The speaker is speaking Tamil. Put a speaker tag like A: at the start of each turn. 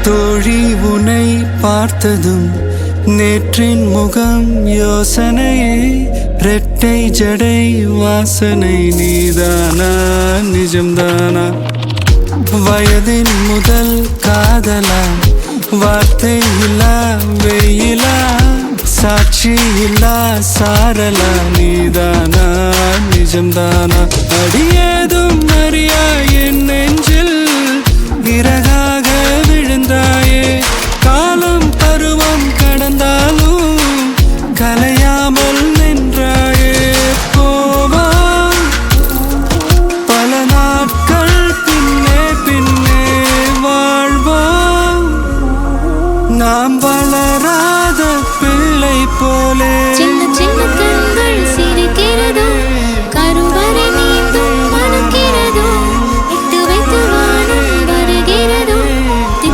A: தோழி உனை பார்த்ததும் நேற்றின் முகம் யோசனையே ரெட்டை ஜடை வாசனை நீதானா நிஜம்தானா வயதின் முதல் காதலா வார்த்தை இல்லா வெயிலா சாட்சி இல்லா சாரலா நீதானா நிஜம்தானா அடியேதும் அறியா என் நெஞ்சில் இறகாக விழுந்தாயே காலம் பருவம் கடந்தாலும் கலையாமல் நின்றாயே போவா பல நாட்கள் பின்னே பின்னே வாழ்வோம் நாம் வளராத பிள்ளை போலே
B: சின்ன சின்ன கண்கள் சிரிக்கிறதோ